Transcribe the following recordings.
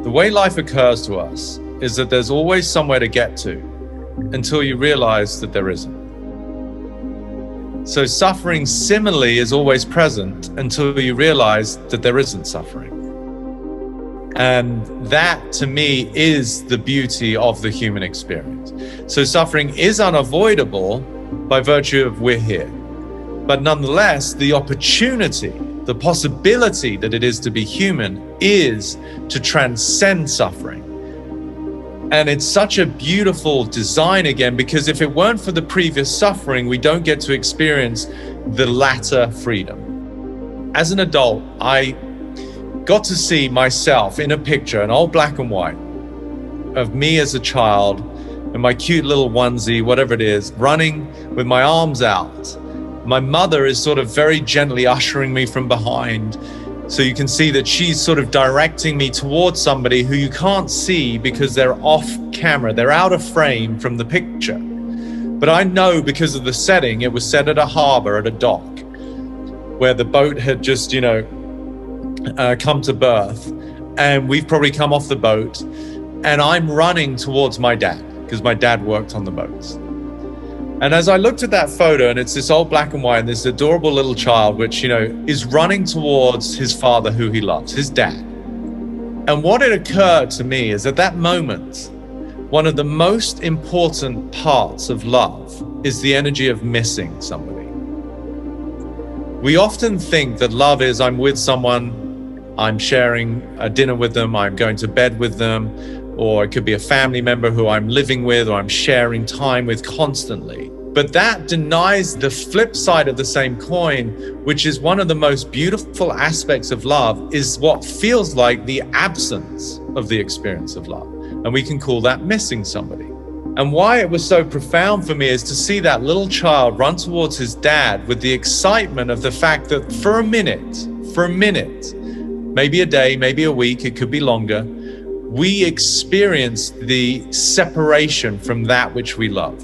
The way life occurs to us is that there's always somewhere to get to until you realize that there isn't. So suffering similarly is always present until you realize that there isn't suffering. And that, to me, is the beauty of the human experience. So suffering is unavoidable by virtue of we're here. But nonetheless, the opportunity, the possibility that it is to be human is to transcend suffering. And it's such a beautiful design again, because if it weren't for the previous suffering, we don't get to experience the latter freedom. As an adult, I got to see myself in a picture, an old black and white, of me as a child in my cute little onesie, whatever it is, running with my arms out. My mother is sort of very gently ushering me from behind. So you can see that she's sort of directing me towards somebody who you can't see because they're off camera. They're out of frame from the picture. But I know because of the setting, it was set at a harbor, at a dock, where the boat had just, come to berth. And we've probably come off the boat. And I'm running towards my dad because my dad worked on the boats. And as I looked at that photo, and it's this old black and white, and this adorable little child, which, is running towards his father who he loves, his dad. And what had occurred to me is at that moment, one of the most important parts of love is the energy of missing somebody. We often think that love is I'm with someone, I'm sharing a dinner with them, I'm going to bed with them, or it could be a family member who I'm living with or I'm sharing time with constantly. But that denies the flip side of the same coin, which is one of the most beautiful aspects of love, is what feels like the absence of the experience of love. And we can call that missing somebody. And why it was so profound for me is to see that little child run towards his dad with the excitement of the fact that for a minute, maybe a day, maybe a week, it could be longer, we experience the separation from that which we love.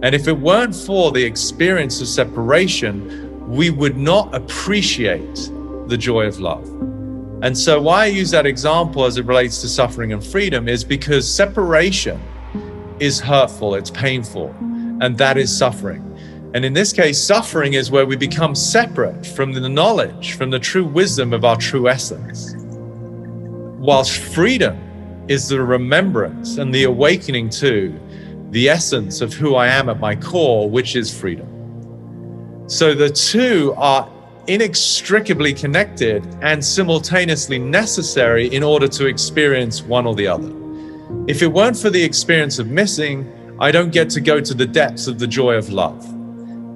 And if it weren't for the experience of separation, we would not appreciate the joy of love. And so why I use that example as it relates to suffering and freedom is because separation is hurtful, it's painful, and that is suffering. And in this case, suffering is where we become separate from the knowledge, from the true wisdom of our true essence. Whilst freedom is the remembrance and the awakening to the essence of who I am at my core, which is freedom. So the two are inextricably connected and simultaneously necessary in order to experience one or the other. If it weren't for the experience of missing, I don't get to go to the depths of the joy of love.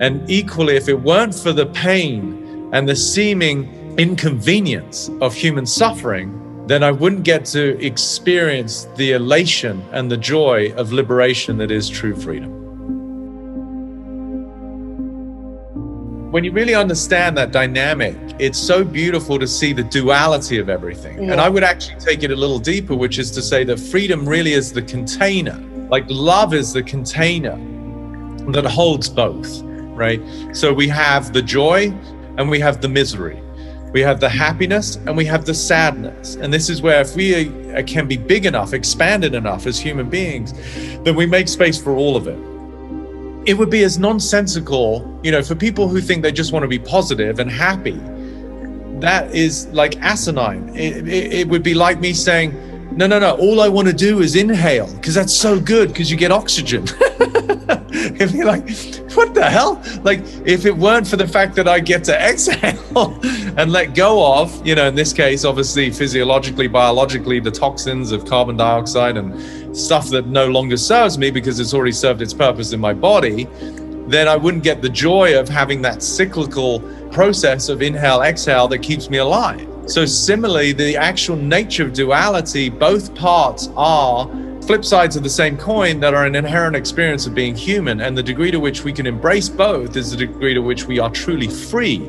And equally, if it weren't for the pain and the seeming inconvenience of human suffering, then I wouldn't get to experience the elation and the joy of liberation that is true freedom. When you really understand that dynamic, it's so beautiful to see the duality of everything. Yeah. And I would actually take it a little deeper, which is to say that freedom really is the container. Like love is the container that holds both, right? So we have the joy and we have the misery. We have the happiness and we have the sadness. And this is where if we can be big enough, expanded enough as human beings, then we make space for all of it. It would be as nonsensical, for people who think they just want to be positive and happy. That is like asinine. It would be like me saying, no, all I want to do is inhale because that's so good because you get oxygen. It'd be like, what the hell? Like, if it weren't for the fact that I get to exhale and let go of, in this case, obviously, physiologically, biologically, the toxins of carbon dioxide and stuff that no longer serves me because it's already served its purpose in my body, then I wouldn't get the joy of having that cyclical process of inhale, exhale that keeps me alive. So similarly, the actual nature of duality, both parts are flip sides of the same coin that are an inherent experience of being human. And the degree to which we can embrace both is the degree to which we are truly free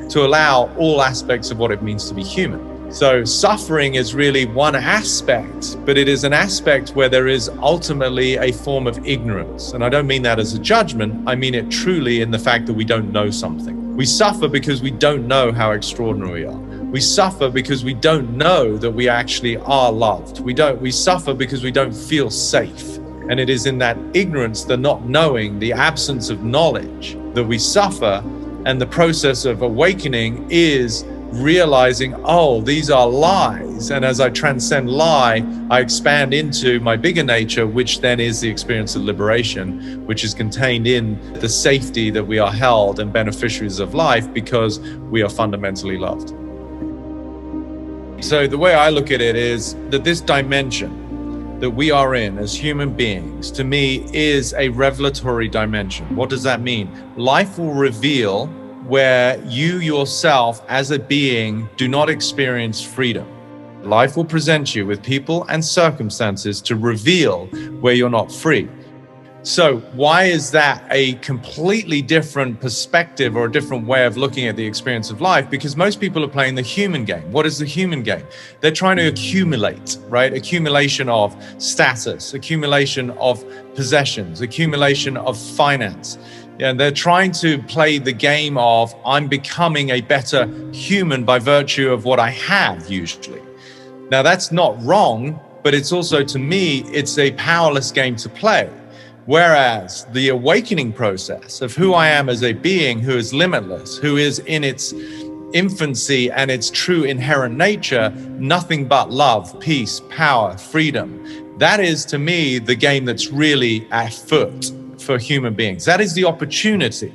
to allow all aspects of what it means to be human. So suffering is really one aspect, but it is an aspect where there is ultimately a form of ignorance. And I don't mean that as a judgment. I mean it truly in the fact that we don't know something. We suffer because we don't know how extraordinary we are. We suffer because we don't know that we actually are loved. We suffer because we don't feel safe. And it is in that ignorance, the not knowing, the absence of knowledge, that we suffer. And the process of awakening is realizing, oh, these are lies. And as I transcend lie, I expand into my bigger nature, which then is the experience of liberation, which is contained in the safety that we are held and beneficiaries of life because we are fundamentally loved. So the way I look at it is that this dimension that we are in as human beings, to me, is a revelatory dimension. What does that mean? Life will reveal where you yourself as a being do not experience freedom. Life will present you with people and circumstances to reveal where you're not free. So why is that a completely different perspective or a different way of looking at the experience of life? Because most people are playing the human game. What is the human game? They're trying to accumulate, right? Accumulation of status, accumulation of possessions, accumulation of finance. And they're trying to play the game of, I'm becoming a better human by virtue of what I have usually. Now that's not wrong, but it's also, to me, it's a powerless game to play. Whereas the awakening process of who I am as a being who is limitless, who is in its infancy and its true inherent nature, nothing but love, peace, power, freedom. That is, to me, the game that's really afoot for human beings. That is the opportunity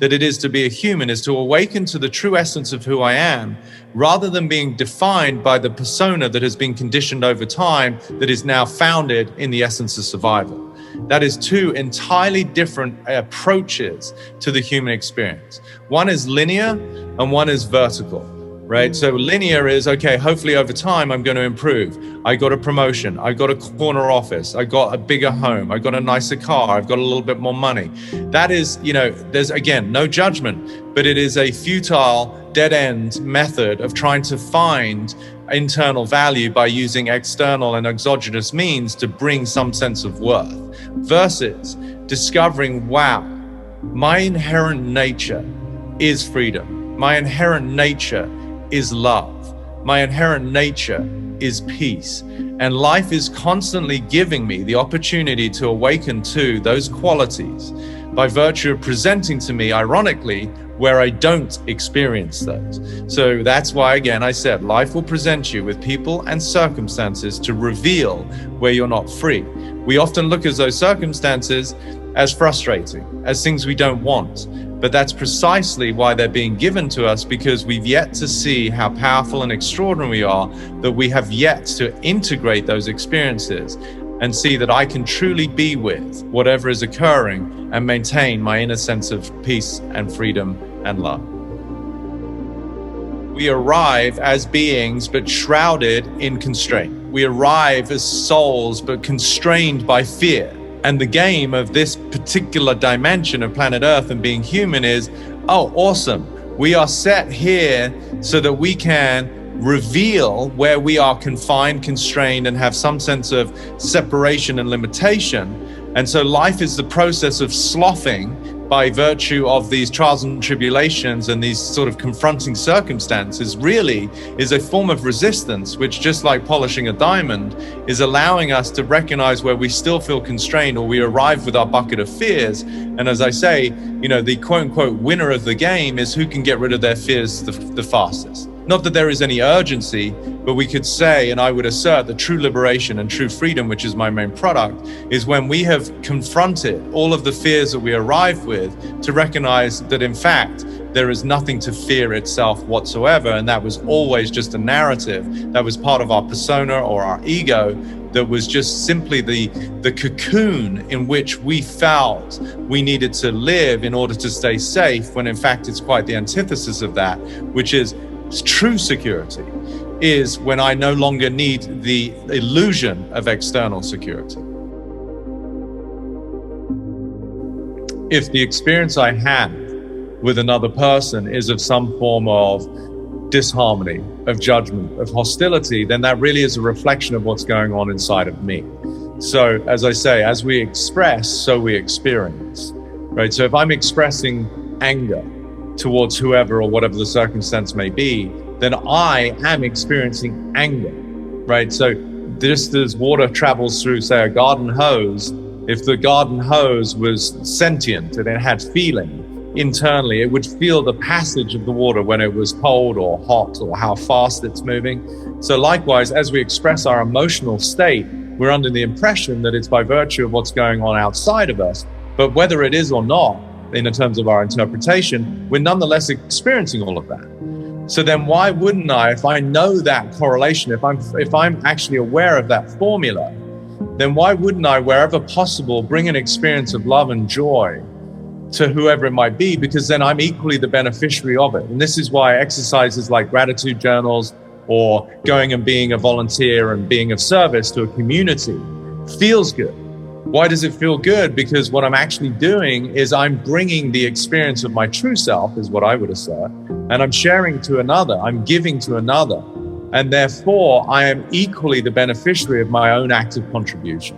that it is to be a human, is to awaken to the true essence of who I am, rather than being defined by the persona that has been conditioned over time, that is now founded in the essence of survival. That is two entirely different approaches to the human experience. One is linear and one is vertical, right? So linear is, okay, hopefully over time I'm going to improve. I got a promotion, I got a corner office, I got a bigger home, I got a nicer car, I've got a little bit more money. That is, there's, again, no judgment, but it is a futile, dead-end method of trying to find internal value by using external and exogenous means to bring some sense of worth, versus discovering, wow, my inherent nature is freedom. My inherent nature is love. My inherent nature is peace. And life is constantly giving me the opportunity to awaken to those qualities by virtue of presenting to me, ironically, where I don't experience those. So that's why, again, I said life will present you with people and circumstances to reveal where you're not free. We often look at those circumstances as frustrating, as things we don't want. But that's precisely why they're being given to us, because we've yet to see how powerful and extraordinary we are, that we have yet to integrate those experiences and see that I can truly be with whatever is occurring and maintain my inner sense of peace and freedom and love. We arrive as beings, but shrouded in constraint. We arrive as souls, but constrained by fear. And the game of this particular dimension of planet Earth and being human is, oh, awesome. We are set here so that we can reveal where we are confined, constrained, and have some sense of separation and limitation. And so life is the process of sloughing by virtue of these trials and tribulations and these sort of confronting circumstances, really is a form of resistance, which, just like polishing a diamond, is allowing us to recognize where we still feel constrained, or we arrive with our bucket of fears. And as I say, the quote unquote winner of the game is who can get rid of their fears the fastest. Not that there is any urgency, but we could say, and I would assert, that true liberation and true freedom, which is my main product, is when we have confronted all of the fears that we arrive with, to recognize that in fact, there is nothing to fear itself whatsoever. And that was always just a narrative that was part of our persona or our ego, that was just simply the cocoon in which we felt we needed to live in order to stay safe, when in fact it's quite the antithesis of that, which is true security is when I no longer need the illusion of external security. If the experience I have with another person is of some form of disharmony, of judgment, of hostility, then that really is a reflection of what's going on inside of me. So as I say, as we express, so we experience, right? So if I'm expressing anger, towards whoever or whatever the circumstance may be, then I am experiencing anger, right? So just as water travels through, say, a garden hose, if the garden hose was sentient and it had feeling internally, it would feel the passage of the water when it was cold or hot or how fast it's moving. So likewise, as we express our emotional state, we're under the impression that it's by virtue of what's going on outside of us. But whether it is or not, in terms of our interpretation, we're nonetheless experiencing all of that. So then why wouldn't I, if I know that correlation, if I'm actually aware of that formula, then why wouldn't I, wherever possible, bring an experience of love and joy to whoever it might be, because then I'm equally the beneficiary of it. And this is why exercises like gratitude journals or going and being a volunteer and being of service to a community feels good. Why does it feel good? Because what I'm actually doing is I'm bringing the experience of my true self, is what I would assert, and I'm sharing to another, I'm giving to another. And therefore, I am equally the beneficiary of my own active contribution.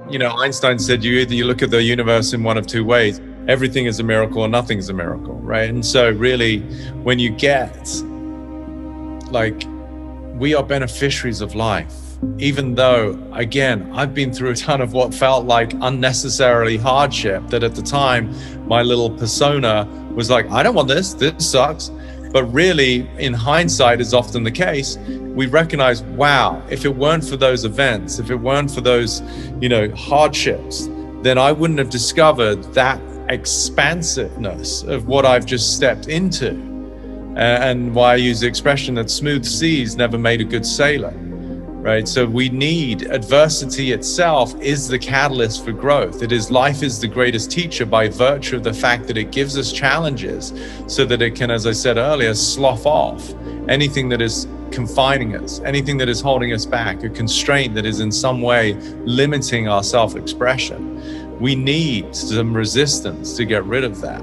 You know, Einstein said you look at the universe in one of two ways. Everything is a miracle or nothing is a miracle, right? And so really, when you get, like, we are beneficiaries of life, even though, again, I've been through a ton of what felt like unnecessarily hardship that at the time, my little persona was like, I don't want this sucks. But really, in hindsight, is often the case, we recognize, wow, if it weren't for those events, if it weren't for those, hardships, then I wouldn't have discovered that expansiveness of what I've just stepped into. And why I use the expression that smooth seas never made a good sailor, right? So we need adversity itself is the catalyst for growth. Life is the greatest teacher by virtue of the fact that it gives us challenges so that it can, as I said earlier, slough off anything that is confining us, anything that is holding us back, a constraint that is in some way limiting our self-expression. We need some resistance to get rid of that.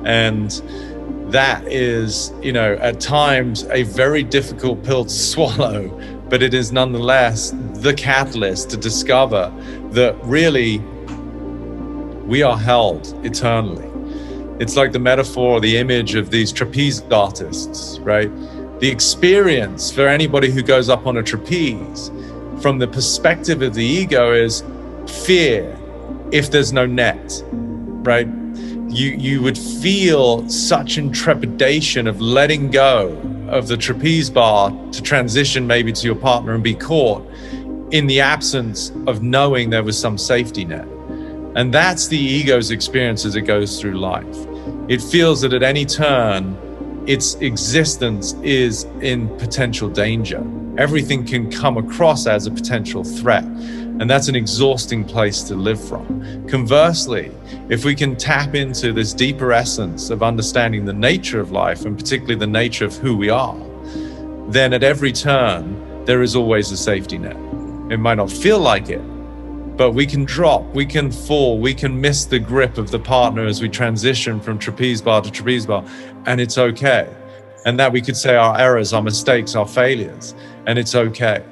And that is, at times a very difficult pill to swallow, but it is nonetheless the catalyst to discover that really we are held eternally. It's like the metaphor, the image of these trapeze artists, right? The experience for anybody who goes up on a trapeze from the perspective of the ego is fear if there's no net, right? You would feel such intrepidation of letting go of the trapeze bar to transition maybe to your partner and be caught in the absence of knowing there was some safety net. And that's the ego's experience as it goes through life. It feels that at any turn, its existence is in potential danger. Everything can come across as a potential threat. And that's an exhausting place to live from. Conversely, if we can tap into this deeper essence of understanding the nature of life, and particularly the nature of who we are, then at every turn, there is always a safety net. It might not feel like it, but we can drop, we can fall, we can miss the grip of the partner as we transition from trapeze bar to trapeze bar, and it's okay. And that we could say our errors, our mistakes, our failures, and it's okay.